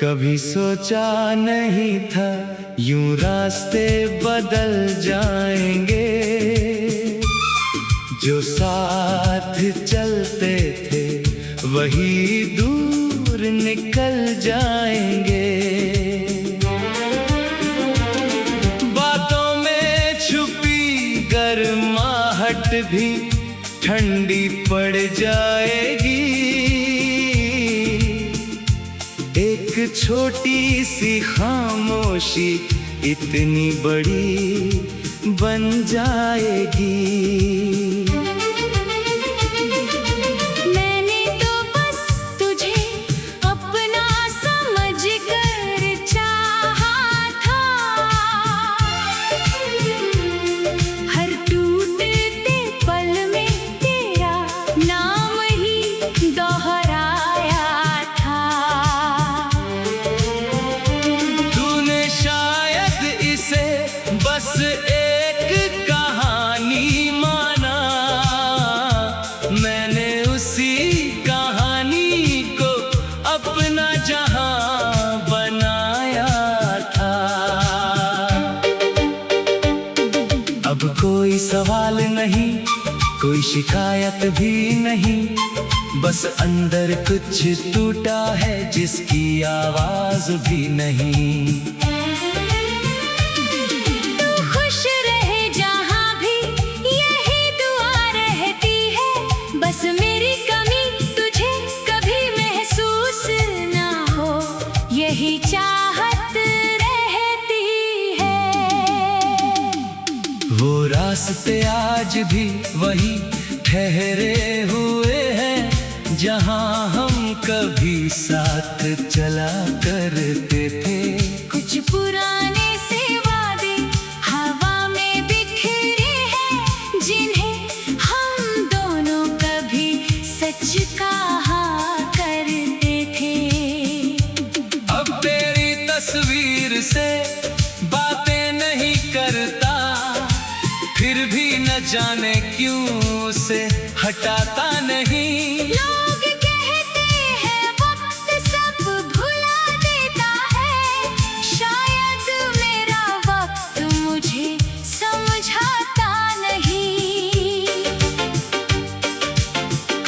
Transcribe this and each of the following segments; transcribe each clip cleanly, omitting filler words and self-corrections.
कभी सोचा नहीं था यूं रास्ते बदल जाएंगे। जो साथ चलते थे वही दूर निकल जाएंगे। बातों में छुपी गर्माहट भी ठंडी पड़ जाएगी। एक छोटी सी खामोशी इतनी बड़ी बन जाएगी। मैंने तो बस तुझे अपना समझ कर चाहा था। हर टूटते पल में तेरा नाम ही दोहराया था। तूने शायद इसे बस एक कहानी माना। मैंने उसी कहानी को अपना जहां बनाया था। अब कोई सवाल नहीं, कोई शिकायत भी नहीं, बस अंदर कुछ टूटा है जिसकी आवाज भी नहीं। तू खुश रहे जहां भी यही दुआ रहती है। बस मेरी कमी तुझे कभी महसूस ना हो, यही चाहत रहती है। वो रास्ते आज भी वही ठहरे हुए हैं जहां हम कभी साथ चला करते थे। कुछ पुराने से वादे हवा में बिखरे हैं, जिन्हें हम दोनों कभी सच कहा करते थे। अब तेरी तस्वीर से बातें नहीं करता, फिर भी न जाने क्यों से हटाता नहीं। लोग कहते हैं वक्त सब भुला देता है, शायद मेरा वक्त मुझे समझाता नहीं।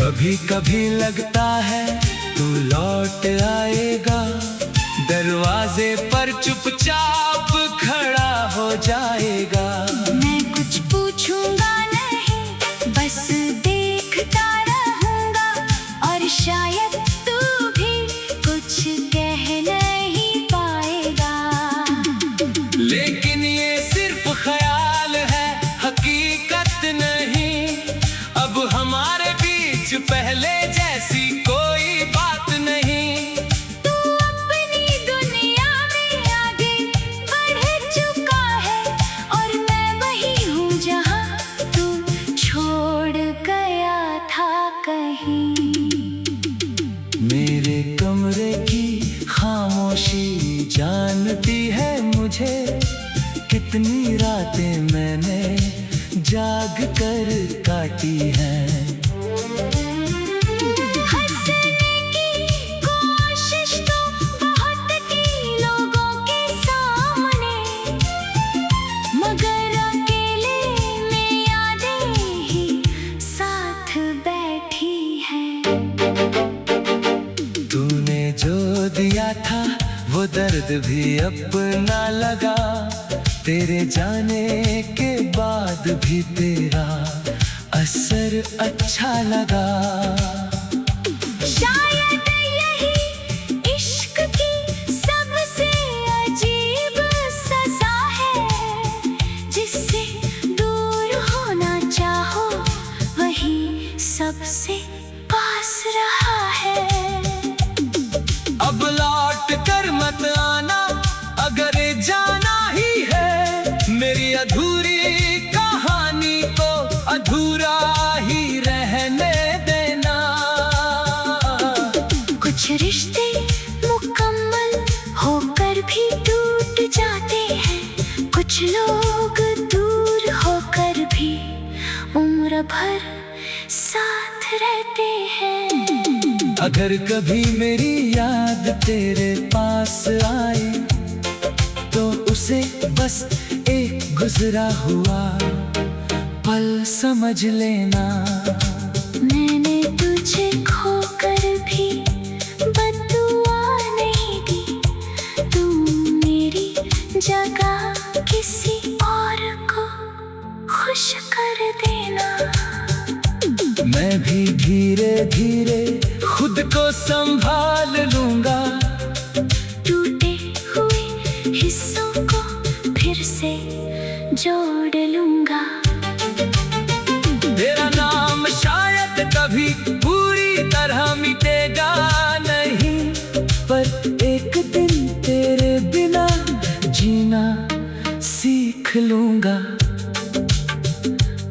कभी कभी लगता है तू लौट आएगा, दरवाजे पर चुपचाप खड़ा हो जाएगा। मैं कुछ पूछूंगा नहीं, बस देखता रहूंगा, और शायद तू भी कुछ कह नहीं पाएगा। लेकिन ये सिर्फ ख्याल है, हकीकत नहीं। अब हमारे बीच पहले जैसी कोई बात नहीं। तू अपनी दुनिया में आगे बढ़ चुका है, और मैं वही हूँ जहाँ तू छोड़ गया था कहीं। मेरे कमरे की खामोशी जानती है मुझे, कितनी रातें मैंने जाग कर काटी हैं। हंसने की कोशिश तो बहुत की लोगों के सामने, मगर अकेले में यादें ही साथ बैठी हैं। तूने जो दिया था वो दर्द भी अपना लगा, तेरे जाने के बाद भी तेरा असर अच्छा लगा। शायद यही इश्क की सबसे अजीब सजा है, जिससे दूर होना चाहो वही सबसे पास रहा है। अब लौट कर मत आना अगर जाना ही है, मेरी अधूरी कहानी को अधूरा ही रहने देना। कुछ रिश्ते मुकम्मल होकर भी टूट जाते हैं, कुछ लोग दूर होकर भी उम्र भर साथ रहते हैं। अगर कभी मेरी याद तेरे पास पास आए तो उसे बस एक गुजरा हुआ पल समझ लेना। मैंने तुझे खोकर भी बद्दुआ नहीं दी, तू मेरी जगह किसी और को खुश कर देना। मैं भी धीरे धीरे खुद को संभाल लूंगा, टूटे हुए हिस्सों को फिर से जोड़ लूंगा। तेरा नाम शायद कभी पूरी तरह मिटेगा नहीं, पर एक दिन तेरे बिना जीना सीख लूंगा।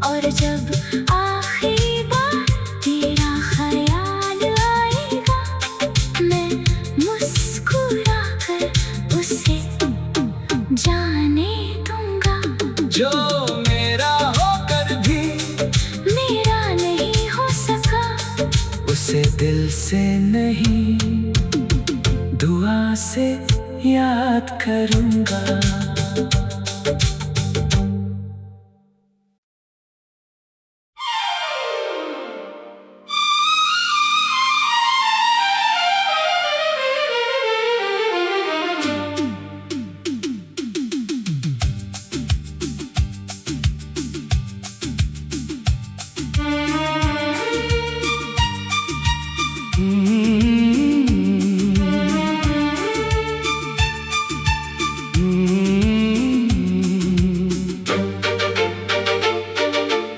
और जब आखिरी बार तेरा ख्याल आएगा, मैं मुस्कुरा कर उसे जाने दूंगा। जो मेरा होकर भी मेरा नहीं हो सका, उसे दिल से नहीं दुआ से याद करूंगा।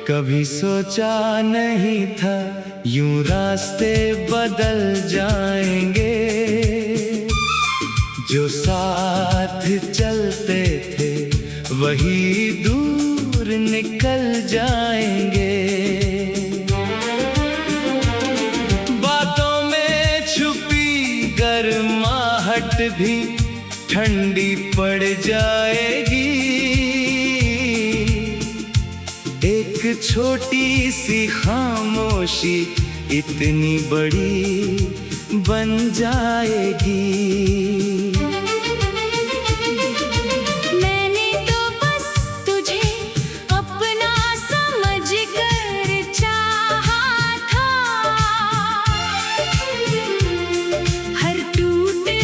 कभी सोचा नहीं था यूं रास्ते बदल जाएंगे, जो साथ चलते थे वही दूर निकल जाएंगे। बातों में छुपी गर्माहट भी ठंडी पड़ जाएगी, एक छोटी सी खामोशी इतनी बड़ी बन जाएगी। मैंने तो बस तुझे अपना समझ कर चाहा था, हर टूटते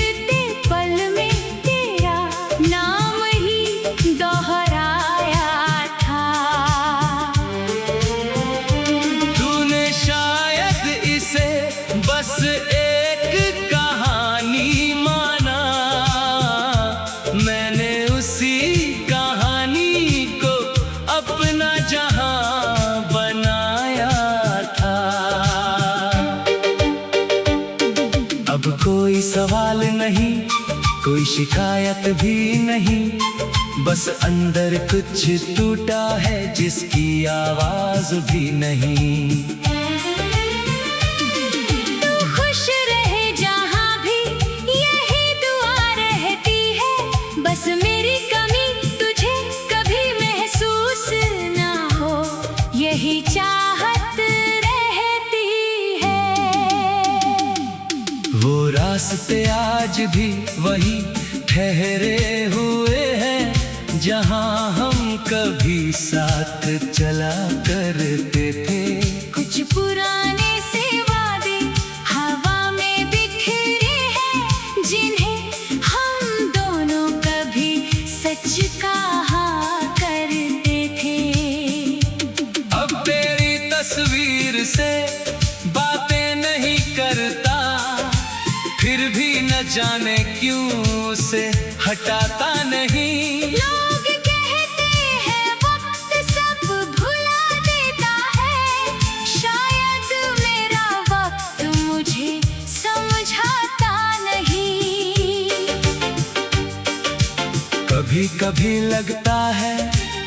पल में तेरा नाम ही दोहराया था। तूने शायद इसे बस एक कहानी माना, मैंने उसी कहानी को अपना जहां बनाया था। अब कोई सवाल नहीं, कोई शिकायत भी नहीं, बस अंदर कुछ टूटा है जिसकी आवाज भी नहीं। तू खुश रहे जहाँ भी, यही दुआ रहती है, बस मेरी कमी तुझे कभी महसूस ना हो, यही चाहत रहती है। वो रास्ते आज भी वही ठहरे हुए हैं, जहां हम कभी साथ चला करते थे। कुछ पुराने से वादे हवा में बिखरे हैं, जिन्हें हम दोनों कभी सच कहा करते थे। अब तेरी तस्वीर से बातें नहीं करता, फिर भी न जाने क्यों उसे हटाता नहीं। लोग कहते हैं वक्त सब भुला देता है, शायद मेरा वक्त मुझे समझाता नहीं। कभी कभी लगता है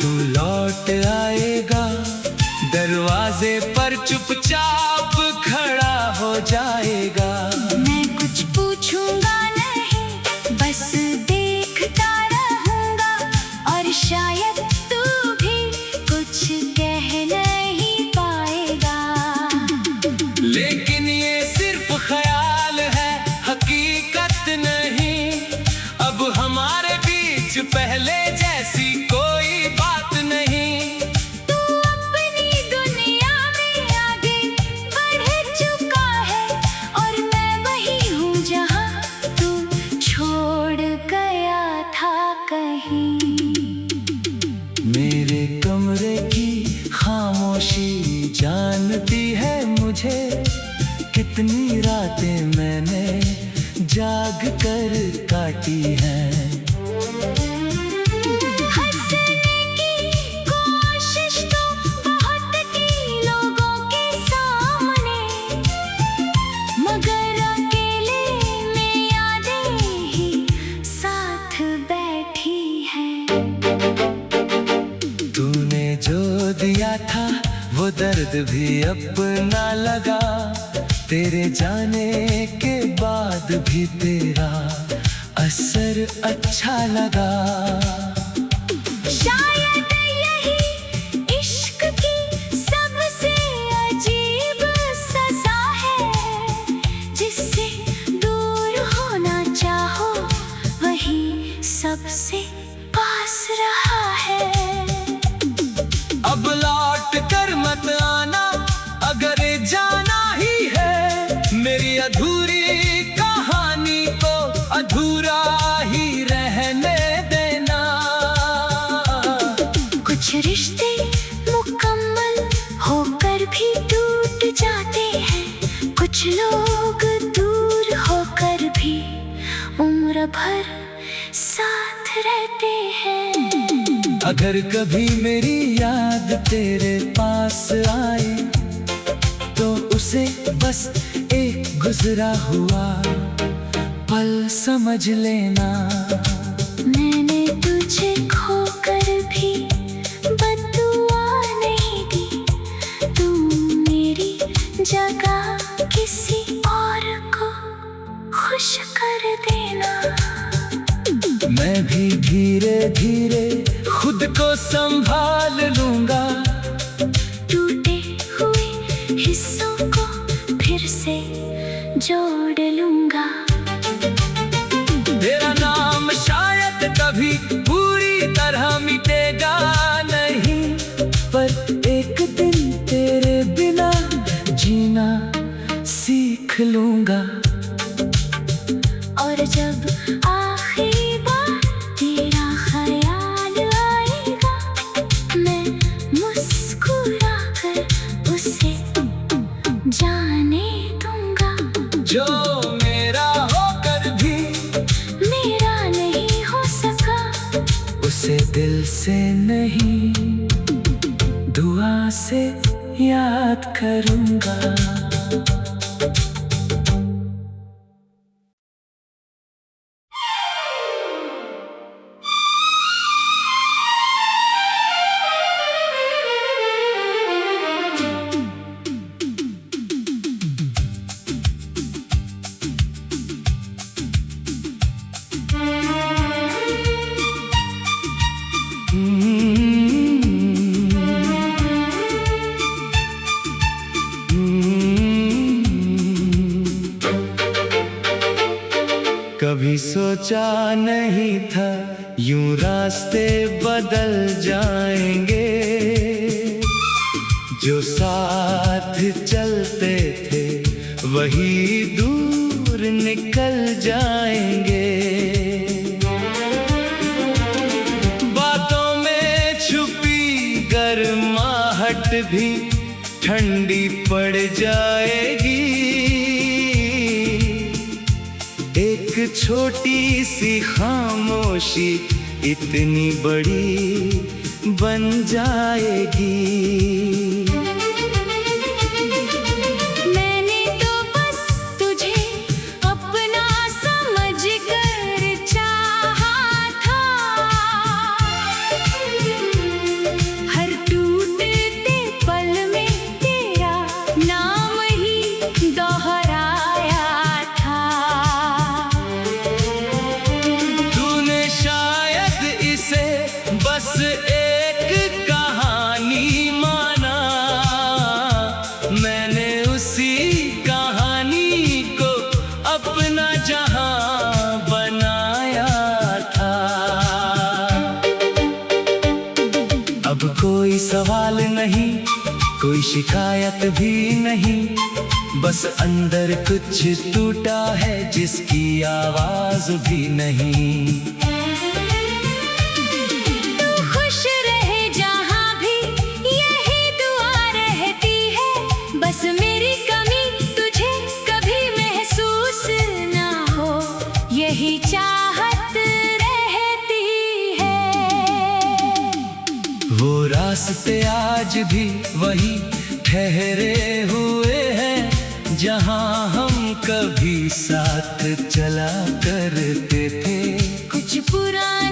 तू लौट आएगा, दरवाजे पर चुपचाप खड़ा हो जाएगा। मैं कुछ पूछूंगा नहीं, बस देखता रहूंगा, और शायद तू भी कुछ कह नहीं पाएगा। लेकिन ये सिर्फ ख्याल है, हकीकत नहीं। पहले जैसी कोई बात नहीं। तू अपनी दुनिया में आगे बढ़ चुका है और मैं वही हूँ जहाँ तू छोड़ गया था कहीं। मेरे कमरे की खामोशी जानती है मुझे, कितनी रातें मैंने जाग कर काटी हैं। हंसने की कोशिश तो बहुत की लोगों के सामने, मगर अकेले में यादें ही साथ बैठी हैं। तूने जो दिया था वो दर्द भी अपना लगा, तेरे जाने के बाद भी तेरा असर अच्छा लगा। शायद यही इश्क की सबसे अजीब सजा है, जिससे दूर होना चाहो वही सबसे पास रहा है। अब लौट कर मत आना अगर जाना ही है, मेरी अधूरी कहानी को अधूरा ही रहने देना। कुछ रिश्ते मुकम्मल होकर भी टूट जाते हैं, कुछ लोग दूर होकर भी उम्र भर साथ रहते हैं। अगर कभी मेरी याद तेरे पास आए तो उसे बस एक गुजरा हुआ पल समझ लेना। मैंने तुझे खोकर भी बद्दुआ नहीं दी, तू मेरी जगह किसी और को खुश कर देना। मैं भी धीरे धीरे खुद को संभाल लूंगा, टूटे हुए हिस्सों को फिर से जोड़ लूंगा। तेरा नाम शायद कभी पूरी तरह मिटेगा नहीं, पर एक दिन तेरे बिना जीना सीख लूंगा। और जब आखिरी बार तेरा ख्याल आएगा, मैं मुस्कुरा कर उसे जाने दूंगा। जो मेरा होकर भी मेरा नहीं हो सका, उसे दिल से नहीं दुआ से याद करूंगा। कभी सोचा नहीं था यूं रास्ते बदल जाएंगे, जो साथ चलते थे वही दूर निकल जाएंगे। बातों में छुपी गर्माहट भी ठंडी पड़ जाएगी, एक छोटी सी खामोशी इतनी बड़ी बन जाएगी। मैंने तो बस तुझे अपना समझ कर चाहा था, हर टूटते पल में तेरा नाम ही दोहराया था। तूने शायद इसे बस एक कहानी माना, सवाल नहीं, कोई शिकायत भी नहीं, बस अंदर कुछ टूटा है जिसकी आवाज भी नहीं। तू खुश रहे जहाँ भी, यही दुआ रहती है। बस मेरी कमी तुझे कभी महसूस ना हो, यही चाहत रहती है। वो रास्ते आज भी वही ठहरे हुए हैं जहाँ हम कभी साथ चला करते थे। कुछ पुराने